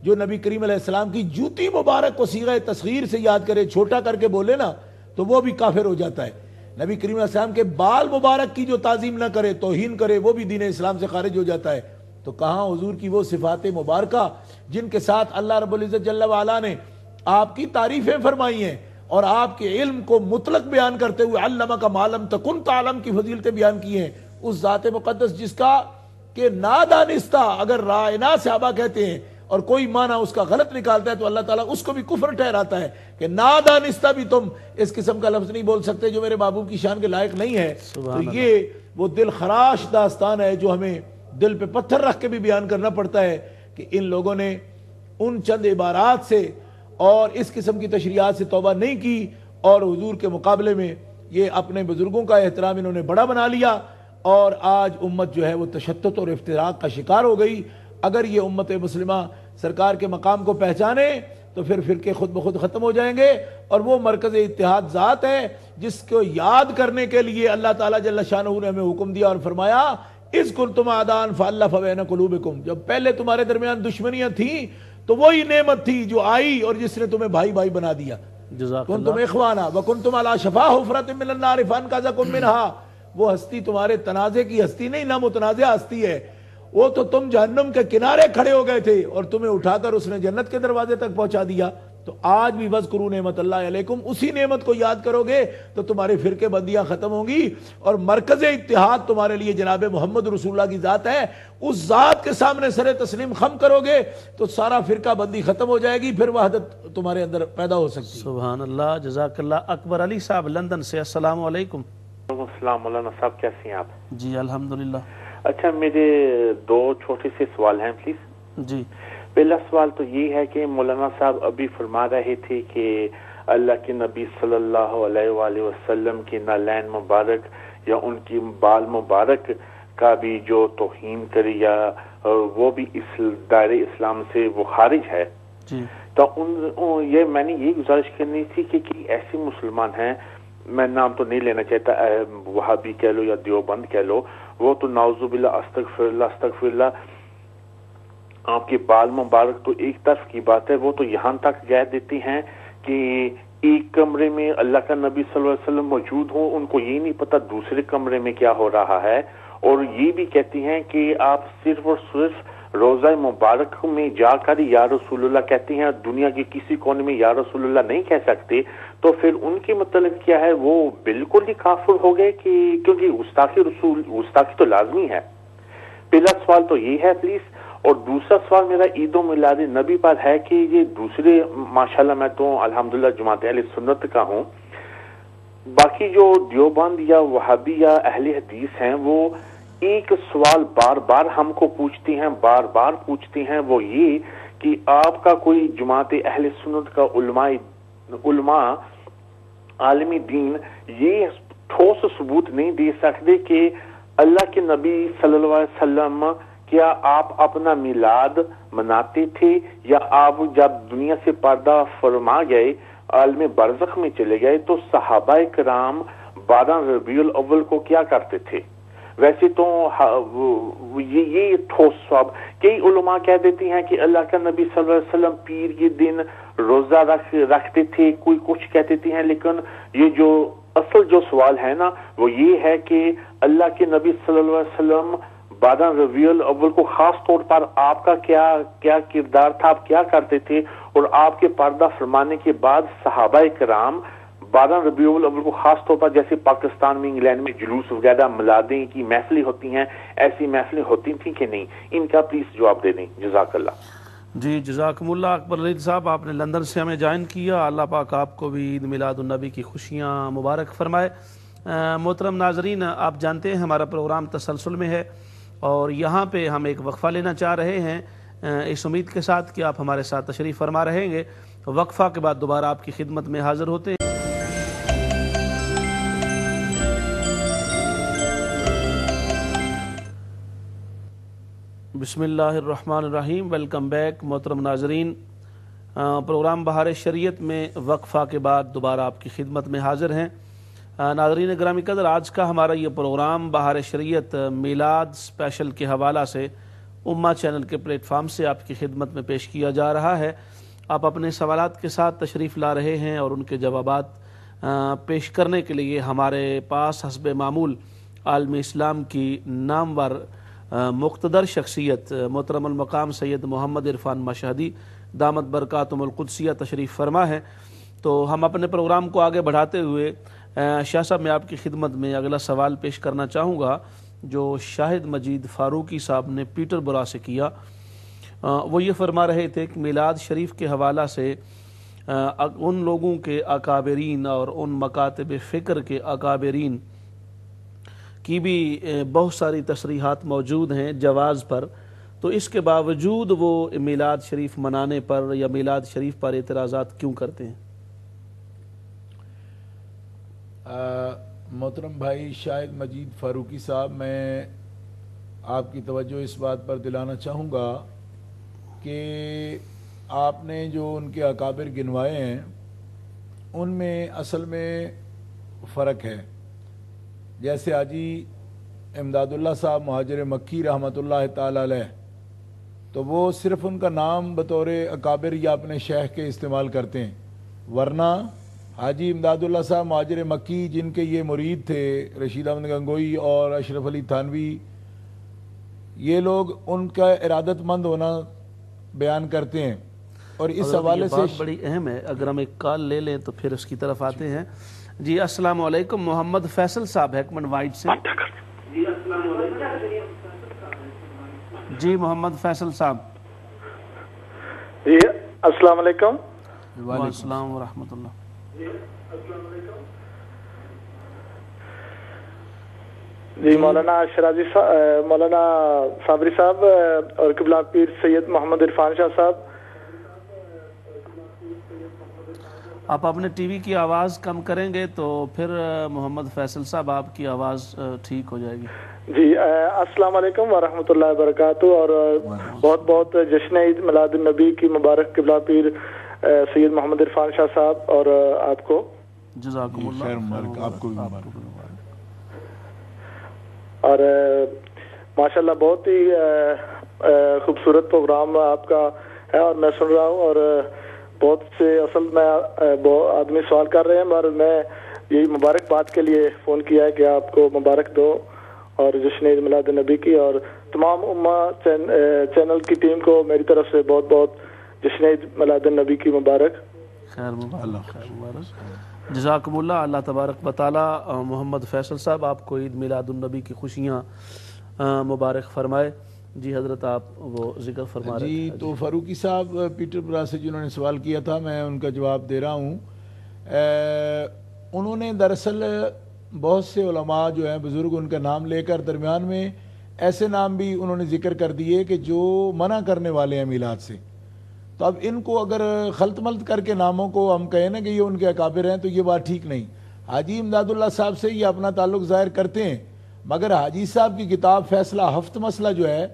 جو نبی کریم علیہ السلام کی جوتی مبارک کو صیغہ تصغیر سے یاد کرے، چھوٹا کر کے بولے نا، تو وہ بھی کافر ہو جاتا ہے۔ نبی کریم علیہ السلام کے بال مبارک کی جو تعظیم نہ کرے، توہین کرے، وہ بھی دین اسلام سے خارج ہو جاتا ہے۔ تو کہاں حضور کی وہ صفات مبارکہ جن کے ساتھ اللہ رب العزت جل وعلا نے آپ کی تعریفیں فرمائی ہیں اور آپ کے علم کو مطلق بیان کرتے ہوئے علمک ما لم تکن تعلم کی فضیلتیں بیان کی ہیں۔ اس ذات مقدس جس کا کہ نادانستہ اگر رائنا صحابہ کہتے ہیں اور کوئی معنی اس کا غلط نکالتا ہے تو اللہ تعالیٰ اس کو بھی کفر ٹھہراتا ہے کہ نادانستہ بھی تم اس قسم کا لفظ نہیں بول سکتے جو میرے محبوب کی شان کے لائق نہیں ہے۔ تو یہ وہ دل خراش داستان ہے جو ہمیں دل پہ پتھر رکھ کے بھی بیان کرنا پڑتا ہے کہ ان لوگوں نے ان چند عبارات سے اور اس قسم کی تشریحات سے توبہ نہیں کی اور حضور کے مقابلے میں یہ اپنے بزرگوں کا احترام انہوں نے بڑا بنا لیا، اور آج امت جو ہے وہ تشتت اور افتراق کا شکار ہو گئی۔ اگر یہ امت مسلمہ سرکار کے مقام کو پہچانے تو پھر فرقے خود بخود ختم ہو جائیں گے، اور وہ مرکز اتحاد ذات ہے جس کو یاد کرنے کے لیے اللہ تعالیٰ جل شانہ نے ہمیں حکم دیا اور فرمایا اذ کنتم اعداء فالف بین قلوبکم، جب پہلے تمہارے درمیان دشمنیاں تھیں تو وہی نعمت تھی جو آئی اور جس نے تمہیں بھائی بھائی بنا دیا۔ کنتم اخوانا وکنتم علی شفا حفرۃ من النار فانقذکم منہا، وہ ہستی تمہارے تنازع کی ہستی نہیں، نہ متنازع ہستی ہے، وہ تو تم جہنم کے کنارے کھڑے ہو گئے تھے اور تمہیں اٹھا کر اس نے جنت کے دروازے تک پہنچا دیا۔ تو آج بھی وذکروا نعمت اللہ علیکم، اسی نعمت کو یاد کرو گے تو تمہاری فرقے بندیاں ختم ہوں گی، اور مرکز اتحاد تمہارے لیے جناب محمد رسول اللہ کی ذات ہے۔ اس ذات کے سامنے سر تسلیم خم کرو گے تو سارا فرقہ بندی ختم ہو جائے گی، پھر وحدت تمہارے اندر پیدا ہو سکتی ہے۔ سبحان اللہ، جزاک اللہ۔ اکبر علی صاحب لندن سے، السلام علیکم۔ السلام مولانا صاحب، کیسے ہیں آپ؟ جی الحمدللہ۔ اچھا، میرے دو چھوٹے سے سوال ہیں پلیز۔ جی، پہلا سوال تو یہ ہے کہ مولانا صاحب ابھی فرما رہے تھے کہ اللہ کے نبی صلی اللہ علیہ وآلہ وسلم کی نالین مبارک یا ان کی بال مبارک کا بھی جو توہین کرے یا وہ بھی اس دائرے اسلام سے وہ خارج ہے۔ جی، تو یہ میں نے یہ گزارش کرنی تھی کہ ایسے مسلمان ہیں، میں نام تو نہیں لینا چاہتا، وہابی کہہ لو یا دیوبند کہہ لو، وہ تو نعوذ باللہ استغفر اللہ استغفر اللہ، آپ کے بال مبارک تو ایک طرف کی بات ہے، وہ تو یہاں تک کہہ دیتی ہیں کہ ایک کمرے میں اللہ کا نبی صلی اللہ علیہ وسلم موجود ہوں، ان کو یہ نہیں پتا دوسرے کمرے میں کیا ہو رہا ہے، اور یہ بھی کہتی ہیں کہ آپ صرف اور صرف روزہ مبارک میں جا کر یا رسول اللہ کہتی ہیں، دنیا کے کسی کونے میں یا رسول اللہ نہیں کہہ سکتے، تو پھر ان کے متعلق کیا ہے، وہ بالکل ہی کافر ہو گئے کہ کیونکہ گستاخی تو لازمی ہے۔ پہلا سوال تو یہ ہے پلیز، اور دوسرا سوال میرا عید و میلاد نبی پر ہے کہ یہ دوسرے ماشاءاللہ میں تو الحمدللہ جماعت اہل سنت کا ہوں، باقی جو دیوبند یا وہابی یا اہل حدیث ہیں وہ ایک سوال بار بار ہم کو پوچھتی ہیں، وہ یہ کہ آپ کا کوئی جماعت اہل سنت کا علماء عالمی دین یہ ٹھوس ثبوت نہیں دے سکتے کہ اللہ کے نبی صلی اللہ علیہ وسلم کیا آپ اپنا میلاد مناتے تھے، یا آپ جب دنیا سے پردہ فرما گئے عالم برزخ میں چلے گئے تو صحابہ کرام 12 ربیع الاول کو کیا کرتے تھے؟ ویسے تو یہ ٹھوس سواب، کئی علماء کہہ دیتی ہیں کہ اللہ کا نبی صلی اللہ علیہ وسلم پیر کے دن روزہ رکھتے تھے، کوئی کچھ کہہ دیتی ہیں، لیکن یہ جو اصل جو سوال ہے نا وہ یہ ہے کہ اللہ کے نبی صلی اللہ علیہ وسلم 12 ربیع الاول کو خاص طور پر آپ کا کیا کردار تھا، آپ کیا کرتے تھے، اور آپ کے پردہ فرمانے کے بعد صحابہ کرام 12 ربیع الاول کو خاص طور پر جیسے پاکستان میں انگلینڈ میں جلوس وغیرہ میلادیں کی محفلیں ہوتی ہیں، ایسی محفلیں ہوتی تھیں کہ نہیں؟ ان کا پلیز جواب دے دیں، جزاک اللہ۔ جی جزاکم اللہ۔ اکبر علی صاحب، آپ نے لندن سے ہمیں جوائن کیا، اللہ پاک آپ کو بھی عید میلاد النبی کی خوشیاں مبارک فرمائے۔ محترم ناظرین، آپ جانتے ہیں ہمارا پروگرام تسلسل میں ہے اور یہاں پہ ہم ایک وقفہ لینا چاہ رہے ہیں، اس امید کے ساتھ کہ آپ ہمارے ساتھ تشریف فرما رہیں گے۔ وقفہ کے بعد دوبارہ آپ کی خدمت میں حاضر ہوتے ہیں۔ بسم اللہ الرحمن الرحیم۔ ویلکم بیک محترم ناظرین، پروگرام بہار شریعت میں وقفہ کے بعد دوبارہ آپ کی خدمت میں حاضر ہیں۔ ناظرین گرامی قدر، آج کا ہمارا یہ پروگرام بہار شریعت میلاد اسپیشل کے حوالہ سے امہ چینل کے پلیٹ فارم سے آپ کی خدمت میں پیش کیا جا رہا ہے۔ آپ اپنے سوالات کے ساتھ تشریف لا رہے ہیں اور ان کے جوابات پیش کرنے کے لیے ہمارے پاس حسب معمول عالم اسلام کی نامور مقتدر شخصیت محترم المقام سید محمد عرفان مشہدی دامت برکاتہم القدسیہ تشریف فرما ہے۔ تو ہم اپنے پروگرام کو آگے بڑھاتے ہوئے شاہ صاحب میں آپ کی خدمت میں اگلا سوال پیش کرنا چاہوں گا جو شاہد مجید فاروقی صاحب نے پیٹر برا سے کیا۔ وہ یہ فرما رہے تھے کہ میلاد شریف کے حوالہ سے ان لوگوں کے اکابرین اور ان مکاتب فکر کے اکابرین کی بھی بہت ساری تصریحات موجود ہیں جواز پر، تو اس کے باوجود وہ میلاد شریف منانے پر یا میلاد شریف پر اعتراضات کیوں کرتے ہیں؟ محترم بھائی شاہد مجید فاروقی صاحب، میں آپ کی توجہ اس بات پر دلانا چاہوں گا کہ آپ نے جو ان کے اکابر گنوائے ہیں ان میں اصل میں فرق ہے۔ جیسے حاجی امداد اللہ صاحب مہاجر مکی رحمۃ اللہ تعالی علیہ، تو وہ صرف ان کا نام بطور اکابر یا اپنے شیخ کے استعمال کرتے ہیں، ورنہ حاجی امداد اللہ صاحب مہاجر مکی جن کے یہ مرید تھے رشید احمد گنگوئی اور اشرف علی تھانوی، یہ لوگ ان کا ارادت مند ہونا بیان کرتے ہیں۔ اور اس حوالے سے بات بڑی اہم ہے، اگر ہم ایک کال لے لیں تو پھر اس کی طرف آتے ہیں۔ جی السلام علیکم، محمد فیصل صاحب ہیکمن وائٹ سے۔ جی محمد فیصل صاحب۔ جی السلام علیکم۔ وعلیکم السلام ورحمۃ اللہ۔ جی مولانا شرازی صاحب، مولانا صابری صاحب اور قبلہ پیر سید محمد عرفان شاہ صاحب، آپ اپنے ٹی وی کی آواز کم کریں گے تو پھر محمد فیصل صاحب آپ کی آواز ٹھیک ہو جائے گی۔ جی السلام علیکم ورحمۃ اللہ وبرکاتہ، اور بہت بہت جشن عید میلاد النبی کی مبارک قبلہ پیر سید محمد عرفان شاہ صاحب اور آپ کو جزاکم اللہ خیر مبارک، آپ کو بھی مبارک۔ اور ماشاءاللہ بہت ہی خوبصورت پروگرام آپ کا ہے اور میں سن رہا ہوں، اور بہت سے اصل میں آدمی سوال کر رہے ہیں، اور میں یہی مبارکباد کے لیے فون کیا ہے کہ آپ کو مبارک دو اور جشن عید میلاد النبی کی، اور تمام امہ چینل کی ٹیم کو میری طرف سے بہت بہت جشن عید میلاد النبی کی مبارک۔ خیر مبارک، جزاکم اللہ۔ اللہ تبارک و تعالی محمد فیصل صاحب آپ کو عید میلاد النبی کی خوشیاں مبارک فرمائے۔ جی حضرت آپ وہ ذکر فرما رہے جی تو فاروقی صاحب پیٹر برا سے جنہوں نے سوال کیا تھا، میں ان کا جواب دے رہا ہوں۔ انہوں نے دراصل بہت سے علماء جو ہیں بزرگ، ان کا نام لے کر درمیان میں ایسے نام بھی انہوں نے ذکر کر دیے کہ جو منع کرنے والے ہیں میلاد سے، تو اب ان کو اگر خلط ملط کر کے ناموں کو ہم کہیں نا کہ یہ ان کے اکابر ہیں تو یہ بات ٹھیک نہیں۔ حاجی امداد اللہ صاحب سے یہ اپنا تعلق ظاہر کرتے ہیں، مگر حاجی صاحب کی کتاب فیصلہ ہفت مسئلہ جو ہے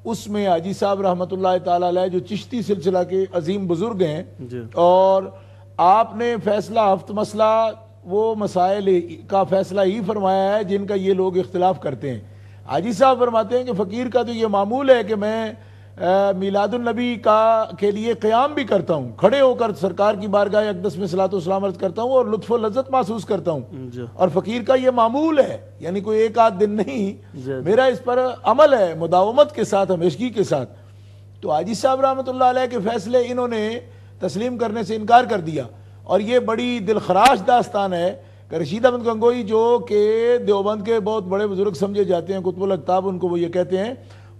اس میں حاجی صاحب رحمۃ اللہ تعالی علیہ جو چشتی سلسلہ کے عظیم بزرگ ہیں، اور آپ نے فیصلہ ہفت مسئلہ وہ مسائل کا فیصلہ ہی فرمایا ہے جن کا یہ لوگ اختلاف کرتے ہیں۔ حاجی صاحب فرماتے ہیں کہ فقیر کا تو یہ معمول ہے کہ میں میلاد النبی کے لیے قیام بھی کرتا ہوں، کھڑے ہو کر سرکار کی بارگاہ اقدس میں صلاۃ و سلام عرض کرتا ہوں اور لطف و لذت محسوس کرتا ہوں، اور فقیر کا یہ معمول ہے، یعنی کوئی ایک آدھ دن نہیں، میرا اس پر عمل ہے مداومت کے ساتھ، ہمیشگی کے ساتھ۔ تو حاجی صاحب رحمۃ اللہ علیہ کے فیصلے انہوں نے تسلیم کرنے سے انکار کر دیا، اور یہ بڑی دلخراش داستان ہے کہ رشید احمد گنگوئی جو کہ دیوبند کے بہت بڑے بزرگ سمجھے جاتے ہیں، قطب الاقطاب ان کو وہ یہ کہتے ہیں،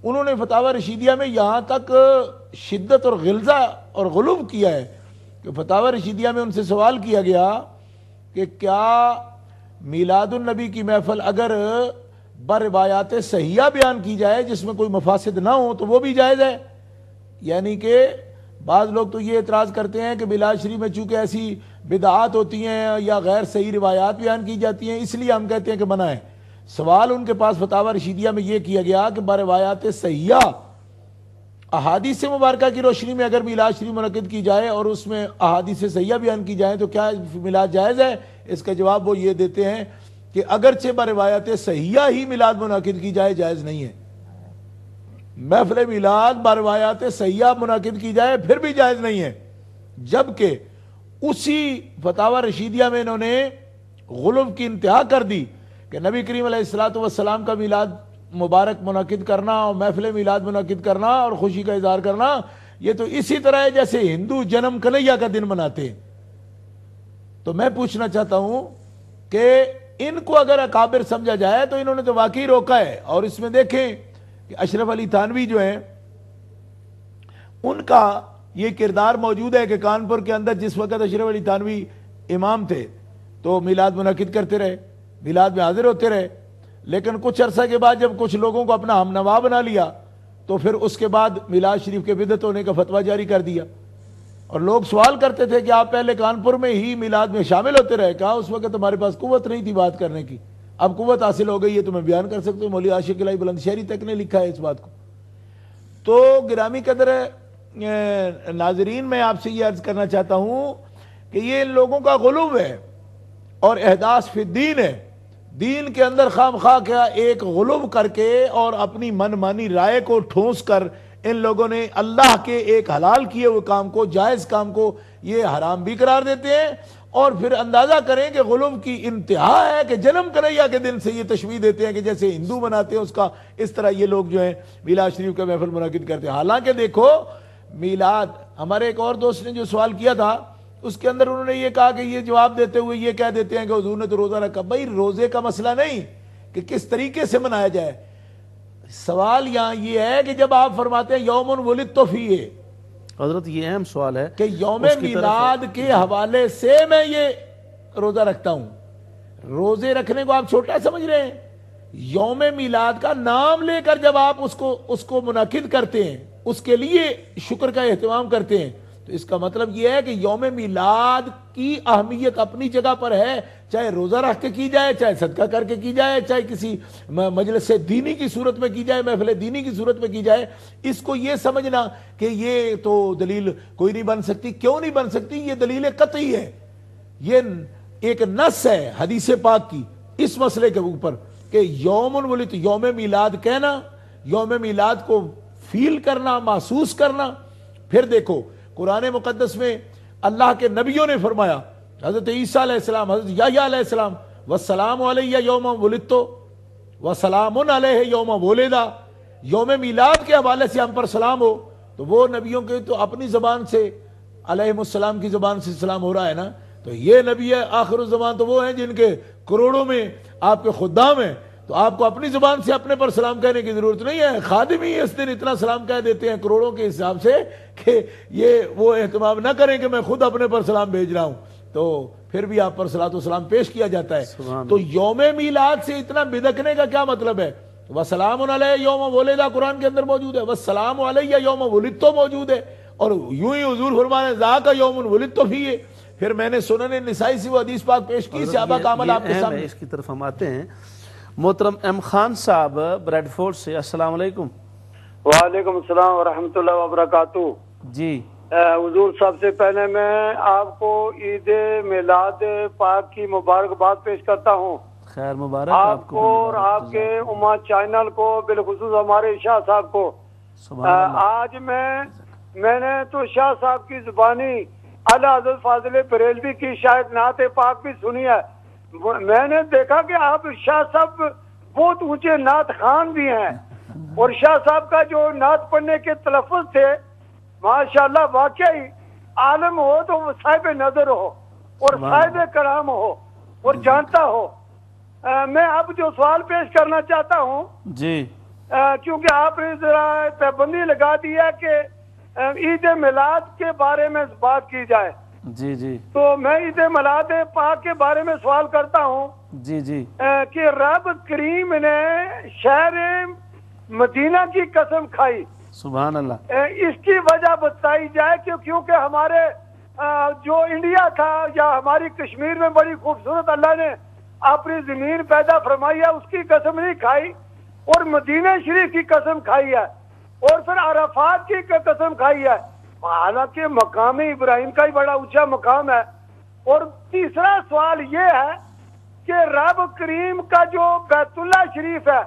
انہوں نے فتاوی رشیدیہ میں یہاں تک شدت اور غلظہ اور غلو کیا ہے کہ فتاوی رشیدیہ میں ان سے سوال کیا گیا کہ کیا میلاد النبی کی محفل اگر بروایات صحیحہ بیان کی جائے جس میں کوئی مفاسد نہ ہو تو وہ بھی جائز ہے؟ یعنی کہ بعض لوگ تو یہ اعتراض کرتے ہیں کہ میلاد شریف میں چونکہ ایسی بدعات ہوتی ہیں یا غیر صحیح روایات بیان کی جاتی ہیں اس لیے ہم کہتے ہیں کہ منع ہے۔ سوال ان کے پاس فتاوی رشیدیہ میں یہ کیا گیا کہ بروایات صحیحہ احادیث مبارکہ کی روشنی میں اگر میلاد شریف منعقد کی جائے اور اس میں احادیث صحیحہ بیان کی جائیں تو کیا میلاد جائز ہے؟ اس کا جواب وہ یہ دیتے ہیں کہ اگرچہ بروایات صحیحہ ہی میلاد منعقد کی جائے جائز نہیں ہے۔ محفل میلاد بروایات صحیحہ منعقد کی جائے پھر بھی جائز نہیں ہے، جبکہ اسی فتاوی رشیدیہ میں انہوں نے غلو کی انتہا کر دی کہ نبی کریم علیہ الصلوۃ والسلام کا میلاد مبارک منعقد کرنا اور محفل میلاد منعقد کرنا اور خوشی کا اظہار کرنا یہ تو اسی طرح ہے جیسے ہندو جنم کنہیا کا دن مناتے ہیں۔ تو میں پوچھنا چاہتا ہوں کہ ان کو اگر اکابر سمجھا جائے تو انہوں نے تو واقعی روکا ہے، اور اس میں دیکھیں کہ اشرف علی تھانوی جو ہیں ان کا یہ کردار موجود ہے کہ کانپور کے اندر جس وقت اشرف علی تھانوی امام تھے تو میلاد منعقد کرتے رہے، میلاد میں حاضر ہوتے رہے، لیکن کچھ عرصہ کے بعد جب کچھ لوگوں کو اپنا ہم نوا بنا لیا تو پھر اس کے بعد میلاد شریف کے بدعت ہونے کا فتویٰ جاری کر دیا، اور لوگ سوال کرتے تھے کہ آپ پہلے کانپور میں ہی میلاد میں شامل ہوتے رہے، کہا اس وقت ہمارے پاس قوت نہیں تھی بات کرنے کی، اب قوت حاصل ہو گئی ہے تو میں بیان کر سکتا ہوں۔ مولوی عاشق الہی بلند شہری تک نے لکھا ہے اس بات کو۔ تو گرامی قدر ناظرین، میں آپ سے یہ عرض کرنا چاہتا ہوں کہ یہ ان لوگوں کا غلو ہے اور احداث فی الدین ہے، دین کے اندر خام خواہ کیا ایک غلو کر کے اور اپنی من مانی رائے کو ٹھونس کر ان لوگوں نے اللہ کے ایک حلال کیے ہوئے کام کو، جائز کام کو یہ حرام بھی قرار دیتے ہیں، اور پھر اندازہ کریں کہ غلو کی انتہا ہے کہ جنم کنہیا کے دن سے یہ تشبیہ دیتے ہیں کہ جیسے ہندو مناتے ہیں اس کا، اس طرح یہ لوگ جو ہیں میلاد شریف کا محفل منعقد کرتے ہیں۔ حالانکہ دیکھو میلاد، ہمارے ایک اور دوست نے جو سوال کیا تھا اس کے اندر انہوں نے یہ کہا کہ یہ جواب دیتے ہوئے یہ کہہ دیتے ہیں کہ حضور نے تو روزہ رکھا۔ بھائی روزے کا مسئلہ نہیں کہ کس طریقے سے منایا جائے، سوال یہاں یہ ہے کہ جب آپ فرماتے ہیں یوم ولدت فیہ، حضرت یہ اہم سوال ہے کہ یوم میلاد کے حوالے سے میں یہ روزہ رکھتا ہوں، روزے رکھنے کو آپ چھوٹا سمجھ رہے ہیں؟ یوم میلاد کا نام لے کر جب آپ اس کو منعقد کرتے ہیں، اس کے لیے شکر کا اہتمام کرتے ہیں، تو اس کا مطلب یہ ہے کہ یوم میلاد کی اہمیت اپنی جگہ پر ہے، چاہے روزہ رکھ کے کی جائے، چاہے صدقہ کر کے کی جائے، چاہے کسی مجلس دینی کی صورت میں کی جائے، محفل دینی کی صورت میں کی جائے۔ اس کو یہ سمجھنا کہ یہ تو دلیل کوئی نہیں بن سکتی، کیوں نہیں بن سکتی؟ یہ دلیل قطعی ہے، یہ ایک نص ہے حدیث پاک کی اس مسئلے کے اوپر کہ یوم الولد، یوم میلاد کہنا، یوم میلاد کو فیل کرنا، محسوس کرنا۔ پھر دیکھو قرآن مقدس میں اللہ کے نبیوں نے فرمایا، حضرت عیسیٰ علیہ السلام، حضرت یحییٰ علیہ السلام، والسلام علیہ یوم ولدت وسلام علیہ یوم ولدا، یوم میلاد کے حوالے سے ہم پر سلام ہو، تو وہ نبیوں کے تو اپنی زبان سے علیہ السلام کی زبان سے سلام ہو رہا ہے نا، تو یہ نبی ہے آخر الزمان تو وہ ہیں جن کے کروڑوں میں آپ کے خدام ہیں، تو آپ کو اپنی زبان سے اپنے پر سلام کہنے کی ضرورت نہیں ہے۔ خادم ہی اس دن اتنا سلام کہہ دیتے ہیں کروڑوں کے حساب سے کہ یہ وہ اہتمام نہ کریں کہ میں خود اپنے پر سلام بھیج رہا ہوں، تو پھر بھی آپ پر صلاۃ و سلام پیش کیا جاتا ہے۔ تو یوم میلاد سے اتنا بدکنے کا کیا مطلب ہے؟ وسلام علیہ یوم ولدا قرآن کے اندر موجود ہے، والسلام علیہ یوم ولدت موجود ہے، اور یوں ہی حضور فرمانے ذاک یوم ولدت فیہ۔ پھر میں نے سنن نسائی سے وہ حدیث پاک پیش کی، صحابہ کا عمل آپ کے سامنے۔ اس کی طرف ہم آتے ہیں۔ محترم ایم خان صاحب بریڈ فورڈ سے، السلام علیکم۔ وعلیکم السلام ورحمۃ اللہ وبرکاتہ۔ جی حضور صاحب سے پہلے میں آپ کو عید میلاد پاک کی مبارکباد پیش کرتا ہوں، خیر مبارک آپ کو اور آپ کے اما چینل کو، بالخصوص ہمارے شاہ صاحب کو۔ آج میں نے تو شاہ صاحب کی زبانی اعلی حضرت فاضل بریلوی کی شاید نعت پاک بھی سنی ہے، میں نے دیکھا کہ آپ شاہ صاحب بہت اونچے نعت خان بھی ہیں، اور شاہ صاحب کا جو نعت پڑھنے کے تلفظ تھے ماشاءاللہ واقعی عالم ہو تو وہ صاحب نظر ہو اور صاحب کرام ہو اور جانتا ہو۔ میں اب جو سوال پیش کرنا چاہتا ہوں جی، کیونکہ آپ نے ذرا پابندی لگا دی ہے کہ عید میلاد کے بارے میں بات کی جائے، جی جی، تو میں عید میلاد پاک کے بارے میں سوال کرتا ہوں جی جی، کہ رب کریم نے شہر مدینہ کی قسم کھائی، سبحان اللہ، اس کی وجہ بتائی جائے کیونکہ ہمارے جو انڈیا تھا یا ہماری کشمیر میں بڑی خوبصورت اللہ نے اپنی زمین پیدا فرمائی ہے، اس کی قسم نہیں کھائی، اور مدینہ شریف کی قسم کھائی ہے، اور پھر عرفات کی قسم کھائی ہے، حالانکہ مقام ابراہیم کا ہی بڑا اونچا مقام ہے۔ اور تیسرا سوال یہ ہے کہ رب کریم کا جو بیت اللہ شریف ہے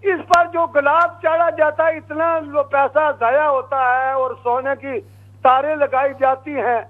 اس پر جو گلاب چڑھا جاتا ہے اتنا پیسہ ضائع ہوتا ہے اور سونے کی تاریں لگائی جاتی ہیں